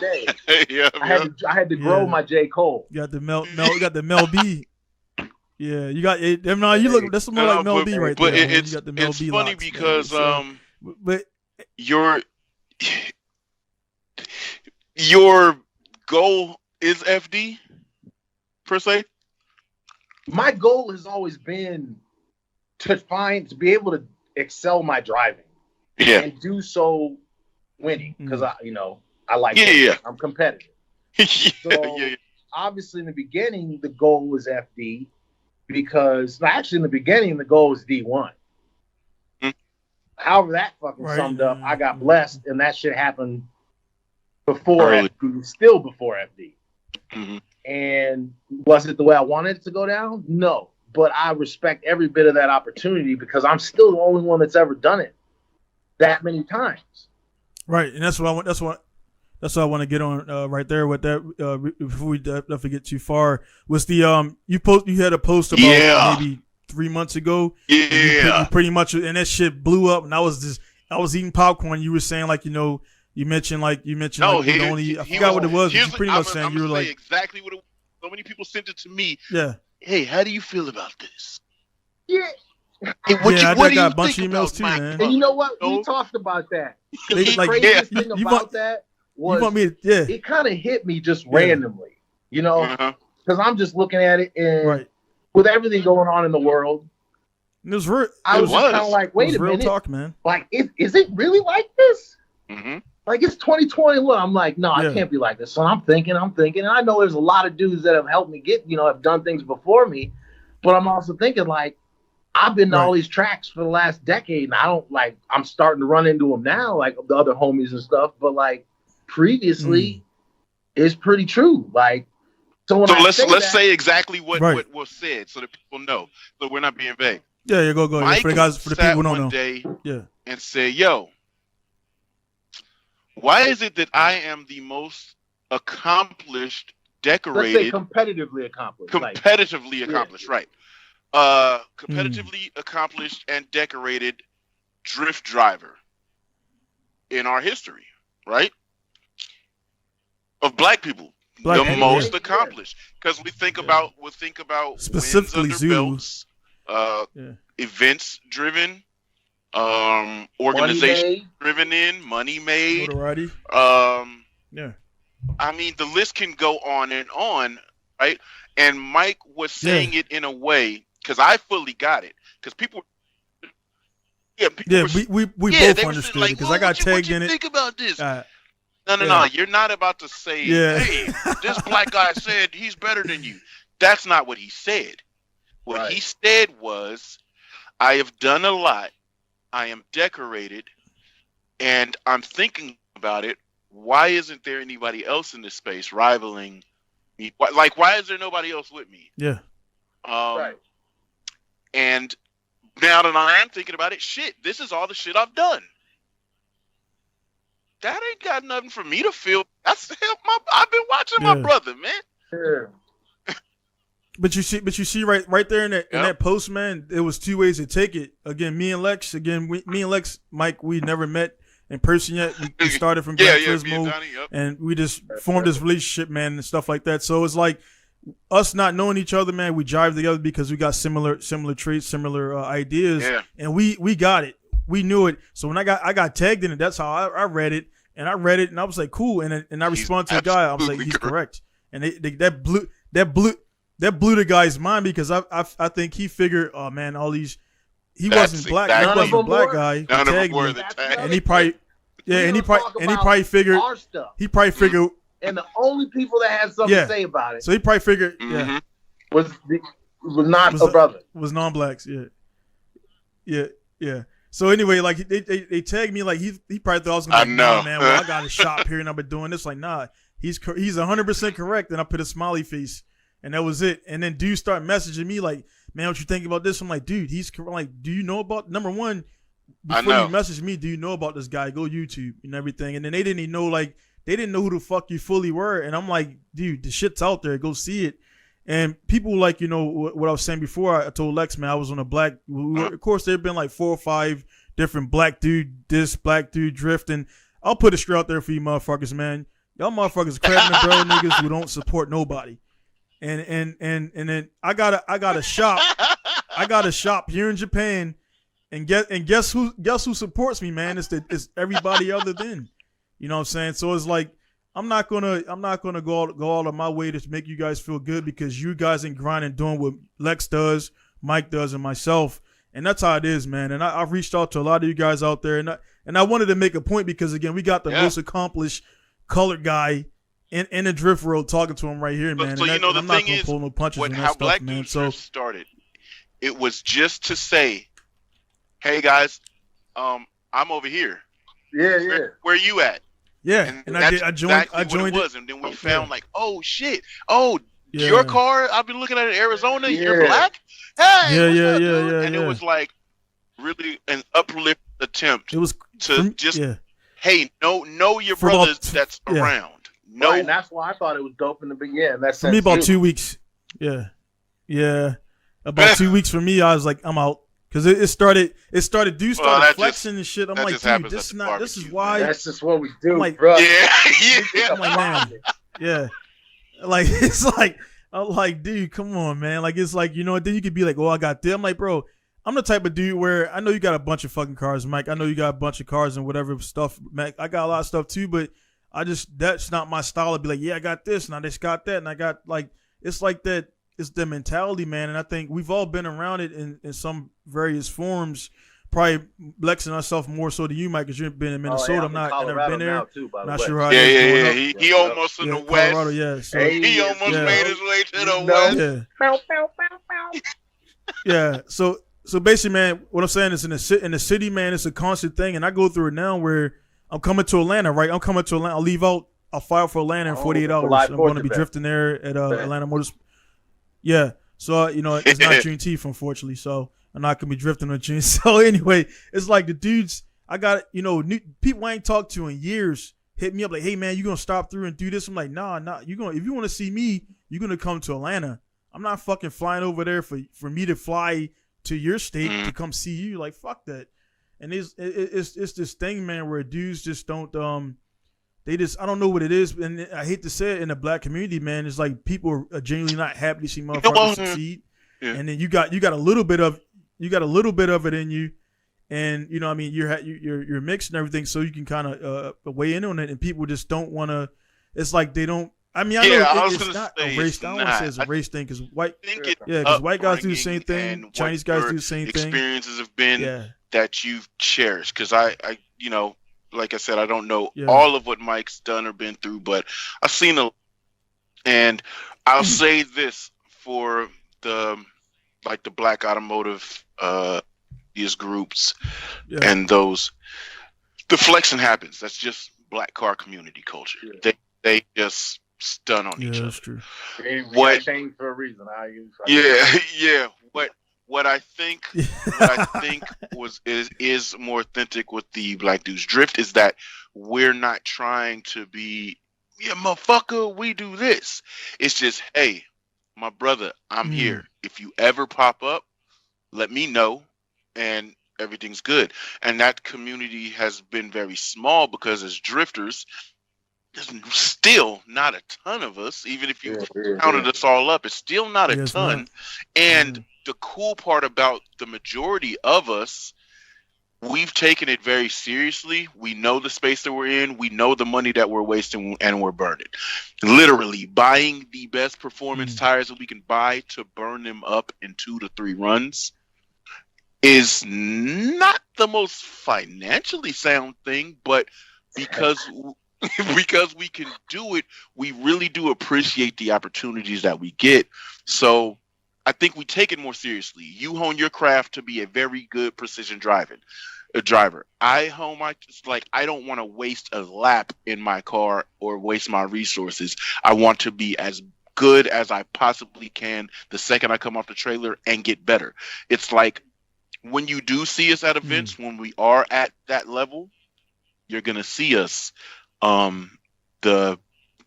day. Yeah, I had to grow my J. Cole. You got the you got the Mel B. Yeah, you got it. No, you look. That's more like Mel B right there. But it's you got the Mel it's B funny locks, because but your goal is FD per se. My goal has always been to be able to excel my driving, and do so winning because I like it. I'm competitive. Obviously in the beginning the goal was FD because actually in the beginning the goal was D1. However that fucking summed up, I got blessed and that shit happened before FD, still before FD. Mm-hmm. And was it the way I wanted it to go down? No, but I respect every bit of that opportunity because I'm still the only one that's ever done it that many times. Right, and that's what I want. That's what I want to get on right there with that. Before we definitely get too far, was the you had a post about maybe 3 months ago. You pretty much, and that shit blew up. And I was eating popcorn. You were saying you mentioned I forgot what it was. But you pretty much saying you were like exactly what it was. So many people sent it to me. Yeah. Hey, how do you feel about this? Yeah. Hey, I got a bunch of emails too, man. And you know what? We talked about that. The craziest thing about that was it kind of hit me just randomly, because I'm just looking at it and with everything going on in the world, it was real. I was kind of like, wait a minute, talk, man. Like, is it really like this? Mm-hmm. Like it's 2021. I'm like, no, I can't be like this. So I'm thinking, and I know there's a lot of dudes that have helped me get, have done things before me, but I'm also thinking like, I've been to all these tracks for the last decade, and I'm starting to run into them now, like the other homies and stuff. But like previously, it's pretty true. Like, so let's say exactly what was said, so that people know, so we're not being vague. Yeah, go. Mike for the people who don't know. Day and say, yo, why is it that I am the most accomplished, decorated, let's say competitively accomplished, right? Competitively accomplished and decorated drift driver in our history, right? Of black people, the most accomplished, because we think about specifically wins under belts, events driven, organization driven in, money made, notoriety. I mean, the list can go on, right? And Mike was saying it in a way, because I fully got it, because people. We both understood it because I got tagged in it. Think about this. No. You're not about to say, hey, this black guy said he's better than you. That's not what he said. What he said was, I have done a lot. I am decorated, and I'm thinking about it. Why isn't there anybody else in this space rivaling me? Like, why is there nobody else with me? Yeah. And now that I am thinking about it, shit, this is all the shit I've done. That ain't got nothing for me to feel. I've been watching my brother, man. Sure. But you see right there in that post, man, it was two ways to take it. Again, me and Lex, Mike, we never met in person yet. We started from Gran Turismo, and we just formed this relationship, man, and stuff like that. So it's like us not knowing each other, man. We jive together because we got similar traits, similar ideas, and we got it. We knew it. So when I got tagged in it, that's how I read it, and I was like, cool, and I responded to the guy. I was like, he's correct, and that blew the guy's mind because I think he figured, oh man, all these he wasn't black guy. He tagged me, and he probably figured our stuff. He probably figured, and the only people that had something to say about it, so he probably figured, was not a brother, was non-blacks, yeah. So anyway, like they tagged me, like he probably thought I was gonna be like, nah, man, well, I got a shop here and I've been doing this. Like, nah, he's 100% correct. And I put a smiley face, and that was it. And then dude start messaging me like, man, what you think about this? I'm like, dude, like, do you know about, number one, before you message me, do you know about this guy? Go YouTube and everything. And then they didn't even know, like, they didn't know who the fuck you fully were. And I'm like, dude, the shit's out there. Go see it. And people, like, you know, what I was saying before, I told Lex, man, I was on a black, of course, there have been like 4 or 5 different black dude drift. And I'll put it straight out there for you motherfuckers, man. Y'all motherfuckers crabbing the barrel niggas who don't support nobody. And then I got a shop. I got a shop here in Japan, and guess who supports me, man? It's everybody other than, you know what I'm saying? So it's like I'm not gonna go all of my way to make you guys feel good because you guys ain't grinding doing what Lex does, Mike does, and myself, and that's how it is, man. And I've reached out to a lot of you guys out there, and I wanted to make a point because again we got the most accomplished colored guy in the drift world talking to him right here, man. So and the I'm thing not gonna is, pull no punches in that how stuff, Black man. Dudes So started, it was just to say, hey guys, I'm over here. Yeah. Where you at? Yeah, and I joined. What it was, and then we found like, oh shit, your car. I've been looking at it in Arizona. Yeah. You're black. Hey, yeah. And it was like really an uplift attempt. It was hey, know your brothers that's around. No, right, and that's why I thought it was dope in the beginning. That's for me about 2 weeks. Yeah, about 2 weeks for me. I was like, I'm out. Because it started dudes started flexing and shit. I'm like, dude, this is why. That's just what we do, like, bro. Yeah. I'm like, man, yeah. Like, it's like, I'm like, dude, come on, man. Like, it's like, you know, then you could be like, oh, I got this. I'm like, bro, I'm the type of dude where I know you got a bunch of fucking cars, Mike. I know you got a bunch of cars and whatever stuff, Mac. I got a lot of stuff too, but that's not my style to be like, yeah, I got this and I just got that. And I got like, it's like that. It's the mentality, man, and I think we've all been around it in some various forms. Probably Lex and myself more so than you, Mike, because you've been in Minnesota. I'm I've never been there. Too, not sure how. Yeah. He almost in the west. Colorado, yeah. So, he almost made his way to the west. Yeah. So basically, man, what I'm saying is in the city, man, it's a constant thing, and I go through it now where I'm coming to Atlanta, right? I'm coming to Atlanta. I'll leave out. I'll file for Atlanta in 48 hours. I'm going to be drifting there at Atlanta Motors. Yeah, so you know it's not Juneteenth, unfortunately, so I'm not gonna be drifting on June. So anyway, it's like the dudes I got, new people I ain't talked to in years hit me up like, hey man, you gonna stop through and do this? I'm like, nah, you gonna if you want to see me, you're gonna come to Atlanta. I'm not fucking flying over there for me to fly to your state to come see you. Like fuck that. And it's this thing, man, where dudes just don't They just, I don't know what it is, and I hate to say it in the black community, man. It's like people are genuinely not happy to see motherfuckers succeed, and then you got a little bit of it in you, and you know, I mean, you're mixed and everything, so you can kind of weigh in on it, and people just don't want to. It's like they don't. I mean, I know it's not a race. I don't want to say it's a race thing because white guys do the same thing, Chinese guys do the same thing. Experiences have been that you've cherished, because I like I said, I don't know all of what Mike's done or been through, but I've seen and I'll say this for the black automotive these groups and those, the flexing happens. That's just black car community culture. They just stun on each other. That's true. What changed for a reason? What I think is more authentic with the Black Dudes Drift is that we're not trying to be, motherfucker, we do this. It's just, hey, my brother, I'm here. If you ever pop up, let me know, and everything's good. And that community has been very small because as drifters, there's still not a ton of us. Even if you counted us all up, it's still not a ton. And the cool part about the majority of us, we've taken it very seriously. We know the space that we're in. We know the money that we're wasting and we're burning. Literally buying the best performance tires that we can buy to burn them up in 2 to 3 runs is not the most financially sound thing, but because we can do it, we really do appreciate the opportunities that we get. So I think we take it more seriously. You hone your craft to be a very good precision driver. I hone I don't want to waste a lap in my car or waste my resources. I want to be as good as I possibly can the second I come off the trailer and get better. It's like when you do see us at events, when we are at that level, you're going to see us. The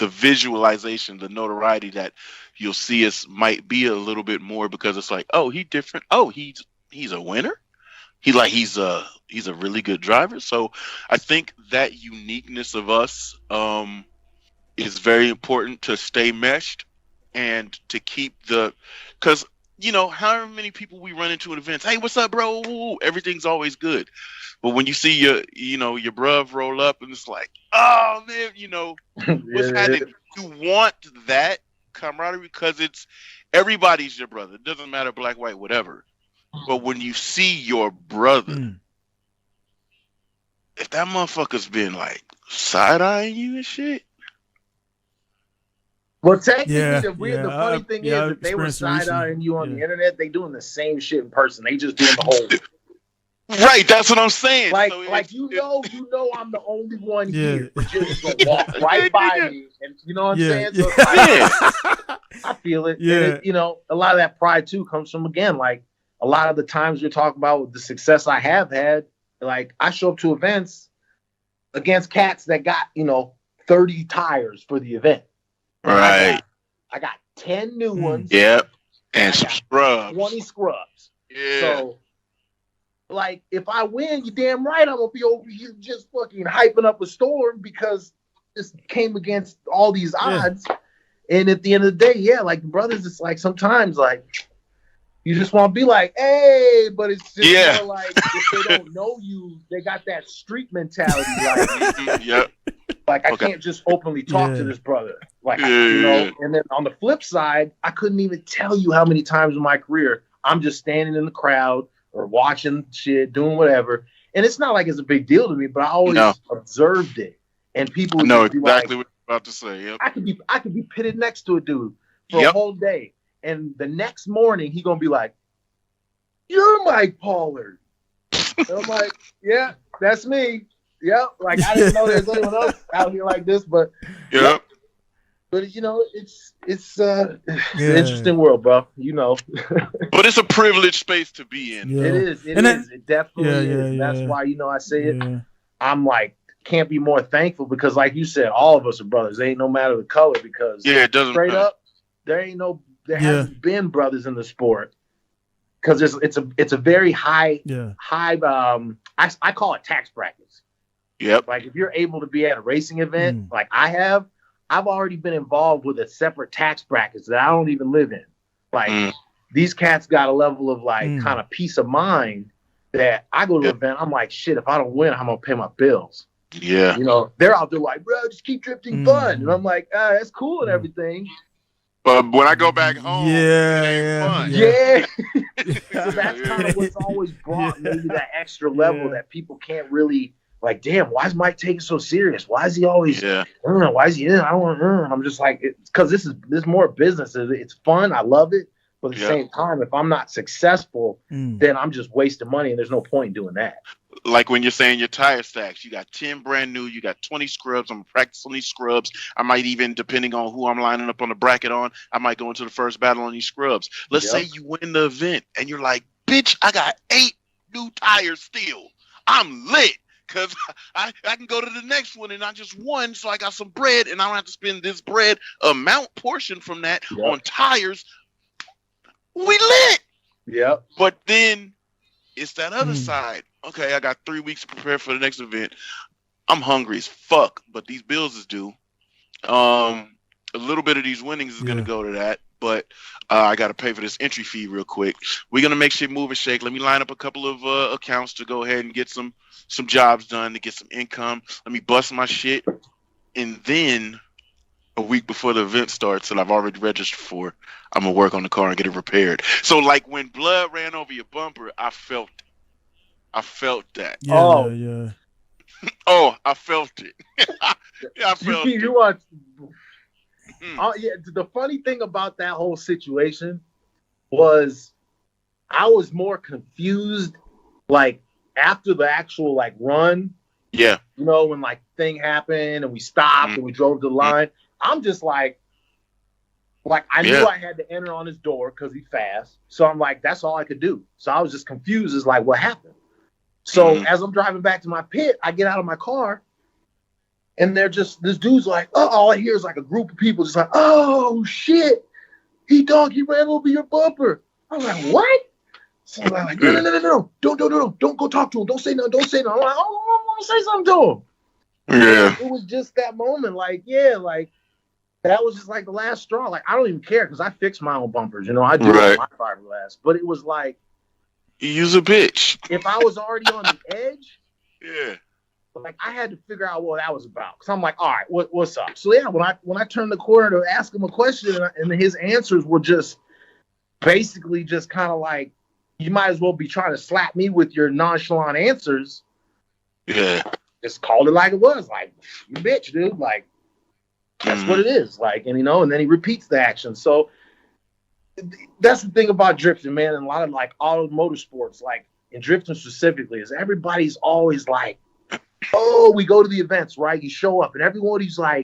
visualization, the notoriety that you'll see us might be a little bit more because it's like, oh, he's different. Oh, he's a winner. He's a really good driver. So I think that uniqueness of us it's very important to stay meshed and to keep because however many people we run into at events, hey, what's up, bro? Ooh, everything's always good. But when you see your bruv roll up and it's like, oh man, what's happening? You want that camaraderie because everybody's your brother. It doesn't matter black, white, whatever. But when you see your brother, if that motherfucker's been like side-eyeing you and shit. Well, technically, the funny thing is, if they were side-eyeing you on the internet, they doing the same shit in person. They just doing the whole. Right, that's what I'm saying. Like I'm the only one here. But you're just gonna walk right by me, and you know what I'm saying? So I feel it. Yeah. And a lot of that pride too comes from, again, like a lot of the times you're talking about the success I have had. Like I show up to events against cats that got 30 tires for the event. Right. I got 10 new ones. Yep. And some scrubs. 20 scrubs. Yeah. So, like, if I win, you're damn right I'm going to be over here just fucking hyping up a storm because this came against all these odds. And at the end of the day, like, the brothers, it's like sometimes, like, you just want to be like, hey, but it's just more like if they don't know you, they got that street mentality. Like, like I can't just openly talk to this brother. Like, and then on the flip side, I couldn't even tell you how many times in my career I'm just standing in the crowd or watching shit, doing whatever. And it's not like it's a big deal to me, but I always observed it. And people would know be exactly like, what you're about to say. Yep. I could be pitted next to a dude for a whole day. And the next morning, he going to be like, you're Mike Pollard. And I'm like, yeah, that's me. Yep. Like, I didn't know there's anyone else out here like this, but But it's an interesting world, bro. But it's a privileged space to be in. It is. It definitely is. That's why I say it. I'm like, can't be more thankful because, like you said, all of us are brothers. It ain't no matter the color because it doesn't straight matter. up, there hasn't been brothers in the sport because it's a very high. I call it tax brackets. Yep. Like if you're able to be at a racing event, like I've already been involved with a separate tax brackets that I don't even live in. Like these cats got a level of like kind of peace of mind that I go to an event. I'm like, shit, if I don't win, I'm gonna pay my bills. Yeah. They're out there like, bro, just keep drifting fun. And I'm like, that's cool and everything. But when I go back home, it ain't fun. So that's kind of what's always brought maybe that extra level that people can't really like, damn, why is Mike taking so serious? Why is he always, why is he in? I don't want I'm just like, because this is more business. It's fun. I love it. But at the same time, if I'm not successful, then I'm just wasting money and there's no point in doing that. Like when you're saying your tire stacks, you got 10 brand new, you got 20 scrubs. I'm practicing these scrubs. I might even, depending on who I'm lining up on the bracket on, I might go into the first battle on these scrubs. Let's say you win the event and you're like, bitch, I got 8 new tires still. I'm lit. Because I can go to the next one and I just won, so I got some bread and I don't have to spend this bread amount portion from that on tires. We lit. Yep. But then it's that other side. Okay, I got 3 weeks to prepare for the next event. I'm hungry as fuck, but these bills is due. A little bit of these winnings is going to go to that, but I got to pay for this entry fee real quick. We're going to make shit move and shake. Let me line up a couple of accounts to go ahead and get some jobs done, to get some income. Let me bust my shit. And then a week before the event starts that I've already registered for, I'm going to work on the car and get it repaired. So like when blood ran over your bumper, I felt that. Yeah. Oh, I felt it. I felt it. The funny thing about that whole situation was I was more confused like after the actual like run. Yeah. When like thing happened and we stopped and we drove to the line. I'm just like I knew I had to enter on his door because he's fast. So I'm like, that's all I could do. So I was just confused as like what happened. So as I'm driving back to my pit, I get out of my car and they're just, this dude's like, all I hear is like a group of people just like, oh shit, he ran over your bumper. I'm like, what? So I'm like, no, don't go talk to him. Don't say no. I'm like, oh, I want to say something to him. Yeah. It was just that moment. Like, that was just like the last straw. Like, I don't even care because I fix my own bumpers. You know, I do it my fiberglass. But it was like, you's a bitch. If I was already on the edge, yeah, like I had to figure out what that was about. Because I'm like, all right, what's up? So yeah, when I turned the corner to ask him a question, and his answers were just basically just kind of like, you might as well be trying to slap me with your nonchalant answers. Yeah. Just called it like it was. Like, you bitch, dude. Like, that's what it is. Like, and and then he repeats the action. So that's the thing about drifting, man. And a lot of like all motorsports, like in drifting specifically, is everybody's always like, oh, we go to the events, right? You show up and everybody's like,